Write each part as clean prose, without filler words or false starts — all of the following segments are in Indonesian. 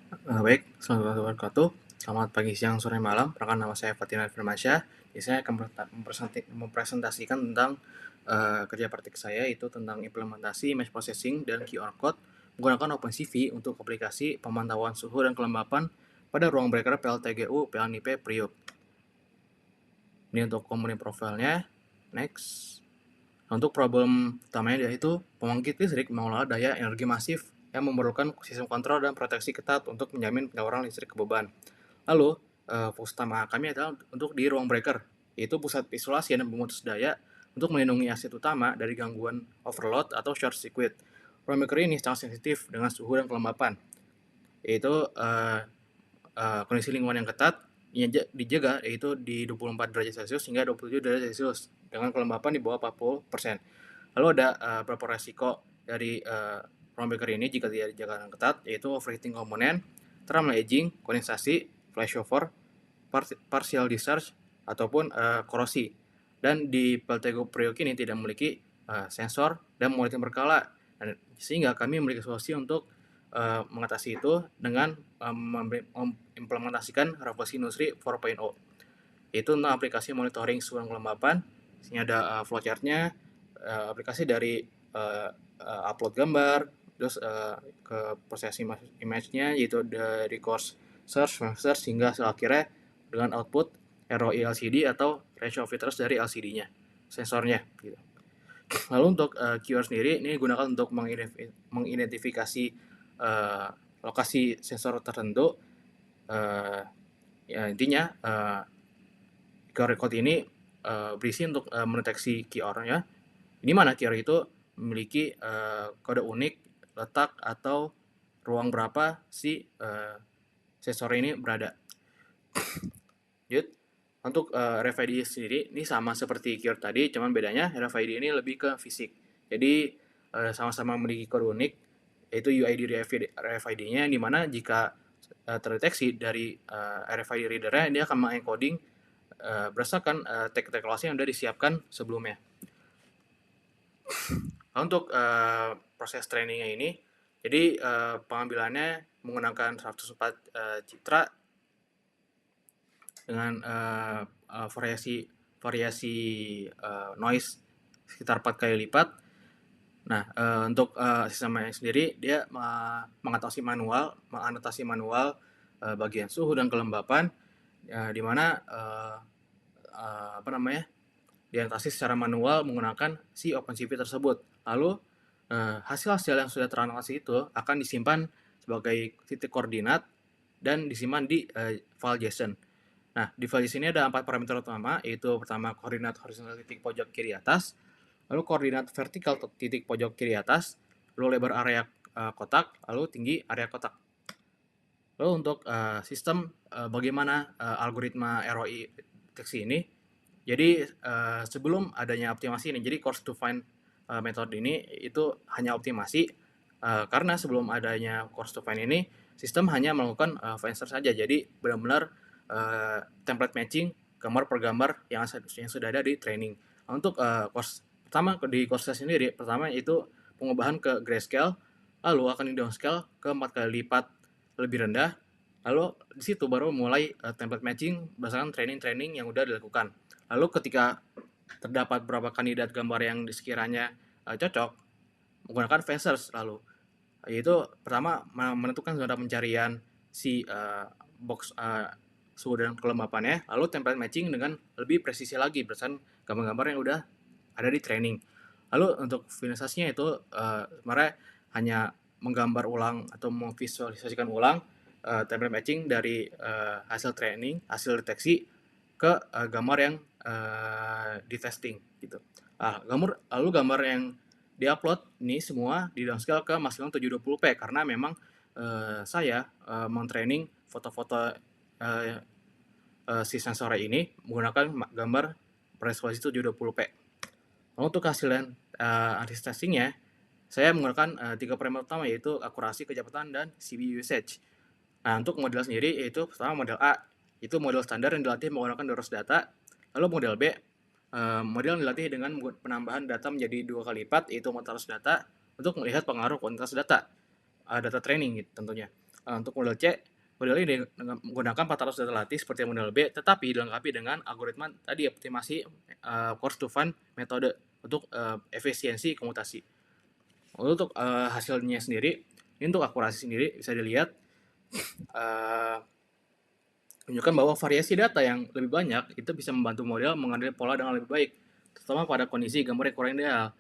Baik, selamat warahmatullahi wabarakatuh. Selamat pagi, siang, sore, malam. Perkenalkan nama saya Fatina Firmansyah. Saya akan mempresentasikan tentang kerja praktik saya, itu tentang implementasi mesh processing dan QR code menggunakan OpenCV untuk aplikasi pemantauan suhu dan kelembapan pada ruang breaker PLTGU PLNIP Priok. Ini untuk komponen profilnya. Next. Untuk problem utamanya yaitu pembangkit listrik mengolah daya energi masif yang memerlukan sistem kontrol dan proteksi ketat untuk menjamin penyaluran listrik ke beban. Lalu, fokus utama kami adalah untuk di ruang breaker, yaitu pusat isolasi dan pemutus daya untuk melindungi aset utama dari gangguan overload atau short circuit. Ruang breaker ini sangat sensitif dengan suhu dan kelembapan, yaitu kondisi lingkungan yang ketat dijaga yaitu di 24 derajat Celcius hingga 27 derajat Celcius dengan kelembapan di bawah 40%. Lalu ada beberapa resiko dari ruang breaker ini jika tidak dijaga dengan ketat, yaitu overheating komponen, thermal aging, kondensasi, flashover, partial discharge, ataupun korosi. Dan di PLTGO Priok ini tidak memiliki sensor dan monitoring berkala, sehingga kami memiliki solusi untuk mengatasi itu dengan mengimplementasikan Revolusi Industri 4.0, yaitu tentang aplikasi monitoring suhu dan kelembapan. Sini ada flowchart-nya, aplikasi dari upload gambar, terus ke processing image-nya, yaitu dari course search hingga akhirnya dengan output ROI LCD atau ratio of interest dari LCD-nya, sensornya gitu. Lalu untuk QR sendiri ini digunakan untuk mengidentifikasi lokasi sensor tertentu. Ya intinya QR code ini berisi untuk mendeteksi QR-nya, di mana QR itu memiliki kode unik letak atau ruang berapa si sensor ini berada. Lanjut, untuk RFID sendiri ini sama seperti QR tadi, cuman bedanya RFID ini lebih ke fisik. Jadi sama-sama memiliki kode unik, yaitu UID RFID-nya, di mana jika terdeteksi dari RFID reader-nya, dia akan mengencoding berdasarkan tag-tag lokasi yang sudah disiapkan sebelumnya. Untuk proses trainingnya ini, jadi pengambilannya menggunakan 104 citra dengan variasi noise sekitar 4 kali lipat. Nah, untuk sistemnya sendiri dia menganotasi manual bagian suhu dan kelembapan, di mana dianotasi secara manual menggunakan si OpenCV tersebut. Lalu hasil-hasil yang sudah teranotasi itu akan disimpan sebagai titik koordinat dan disimpan di file JSON. Nah, di file JSON ini ada 4 parameter utama, yaitu pertama koordinat horizontal titik pojok kiri atas, lalu koordinat vertikal titik pojok kiri atas, lalu lebar area kotak, lalu tinggi area kotak. Lalu untuk sistem bagaimana algoritma ROI deteksi ini, jadi sebelum adanya optimasi ini, jadi coarse to fine metode ini itu hanya optimasi, karena sebelum adanya coarse to fine ini, sistem hanya melakukan fine search saja, jadi benar-benar template matching gambar per gambar yang sudah ada di training. Untuk course pertama di course sendiri, pertama itu pengubahan ke grayscale, lalu akan di downscale ke 4 kali lipat lebih rendah, lalu di situ baru mulai template matching berdasarkan training yang sudah dilakukan. Lalu ketika terdapat beberapa kandidat gambar yang sekiranya cocok, menggunakan fine search, lalu yaitu pertama menentukan zona pencarian si box suhu dan kelembapannya, lalu template matching dengan lebih presisi lagi berdasarkan gambar-gambar yang udah ada di training. Lalu untuk finalisasinya itu sebenarnya hanya menggambar ulang atau memvisualisasikan ulang template matching dari hasil training, hasil deteksi ke gambar yang di testing gitu. Lalu gambar yang diupload ini semua di downscale ke maksimal 720p karena memang saya mentraining foto-foto si sensor ini menggunakan gambar resolusi 720p. Untuk hasil analisis testingnya, saya menggunakan 3 parameter utama, yaitu akurasi, kecepatan, dan CPU usage. Nah, untuk model sendiri yaitu pertama model A, itu model standar yang dilatih menggunakan DOROS data. Lalu model B, model yang dilatih dengan penambahan data menjadi 2 kali lipat, yaitu MOTAROS data, untuk melihat pengaruh kuantitas data training gitu, tentunya. Untuk model C, model ini dengan menggunakan 400 data latih seperti model B, tetapi dilengkapi dengan algoritma tadi optimasi coarse to fine metode untuk efisiensi komutasi. Untuk hasilnya sendiri, ini untuk akurasi sendiri bisa dilihat menunjukkan bahwa variasi data yang lebih banyak itu bisa membantu model mengambil pola dengan lebih baik, terutama pada kondisi gambar yang kurang ideal.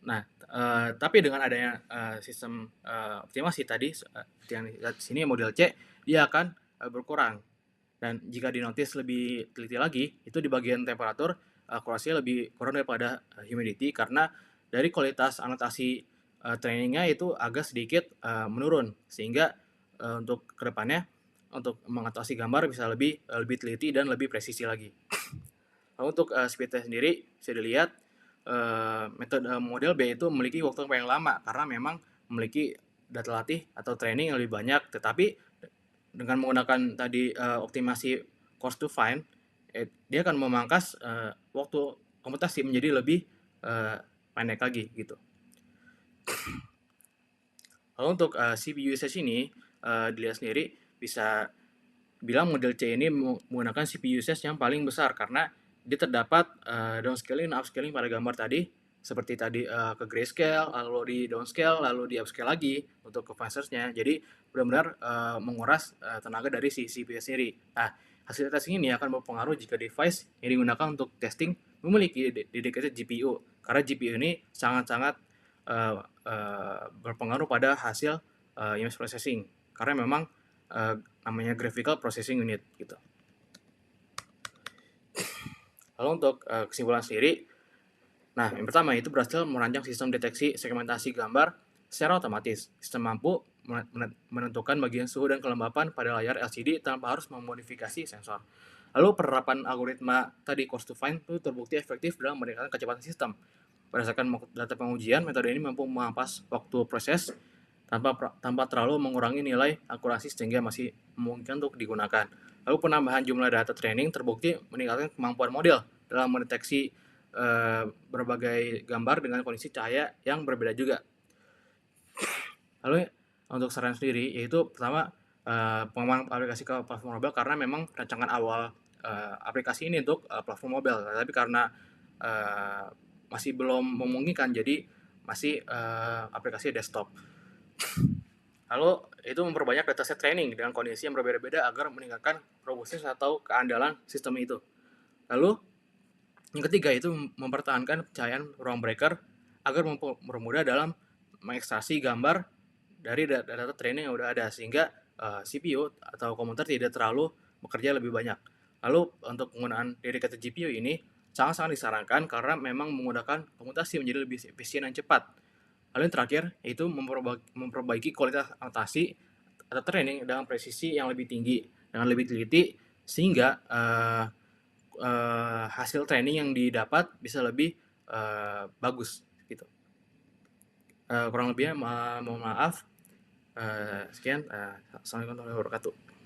Nah, tapi dengan adanya sistem optimasi tadi, yang lihat di sini model C, dia akan berkurang. Dan jika dinotis lebih teliti lagi, itu di bagian temperatur akurasinya lebih kurang daripada humidity, karena dari kualitas anotasi trainingnya itu agak sedikit menurun, sehingga untuk kedepannya untuk mengatasi gambar bisa lebih teliti dan lebih presisi lagi. Lalu untuk speed test sendiri bisa dilihat metode model B itu memiliki waktu yang paling lama karena memang memiliki data latih atau training yang lebih banyak, tetapi dengan menggunakan tadi optimasi coarse to fine, dia akan memangkas waktu komputasi menjadi lebih pendek lagi gitu. Lalu untuk CPU usage ini dilihat sendiri bisa bilang model C ini menggunakan CPU usage yang paling besar karena dia terdapat downscaling dan upscaling pada gambar tadi, seperti tadi ke grayscale, lalu di downscale, lalu di upscale lagi untuk ke phasersnya. Jadi benar-benar menguras tenaga dari si CPU sendiri. Nah, hasil testing ini akan berpengaruh jika device yang digunakan untuk testing memiliki dedicated GPU, karena GPU ini sangat-sangat berpengaruh pada hasil image processing, karena memang namanya graphical processing unit gitu. Lalu untuk kesimpulan sendiri, nah yang pertama itu berhasil merancang sistem deteksi segmentasi gambar secara otomatis. Sistem mampu menentukan bagian suhu dan kelembapan pada layar LCD tanpa harus memodifikasi sensor. Lalu penerapan algoritma tadi coarse to fine itu terbukti efektif dalam meningkatkan kecepatan sistem. Berdasarkan data pengujian, metode ini mampu memangkas waktu proses tanpa terlalu mengurangi nilai akurasi sehingga masih memungkinkan untuk digunakan. Lalu penambahan jumlah data training terbukti meningkatkan kemampuan model dalam mendeteksi berbagai gambar dengan kondisi cahaya yang berbeda juga. Lalu untuk saran sendiri, yaitu pertama pengembangan aplikasi ke platform mobile, karena memang rancangan awal aplikasi ini untuk platform mobile, tapi karena masih belum memungkinkan, jadi masih aplikasi desktop. Lalu itu memperbanyak dataset training dengan kondisi yang berbeda-beda agar meningkatkan robustness atau keandalan sistem itu. Lalu yang ketiga itu mempertahankan pencahayaan ruang breaker agar mempermudah dalam mengekstraksi gambar dari data training yang udah ada, sehingga CPU atau komputer tidak terlalu bekerja lebih banyak. Lalu untuk penggunaan dedicated GPU ini sangat-sangat disarankan karena memang menggunakan komputasi menjadi lebih efisien dan cepat. Lalu yang terakhir yaitu memperbaiki kualitas anotasi atau training dengan presisi yang lebih tinggi, dengan lebih teliti, sehingga hasil training yang didapat bisa lebih bagus gitu. Kurang lebihnya mohon maaf. Sekian. Assalamualaikum warahmatullahi wabarakatuh.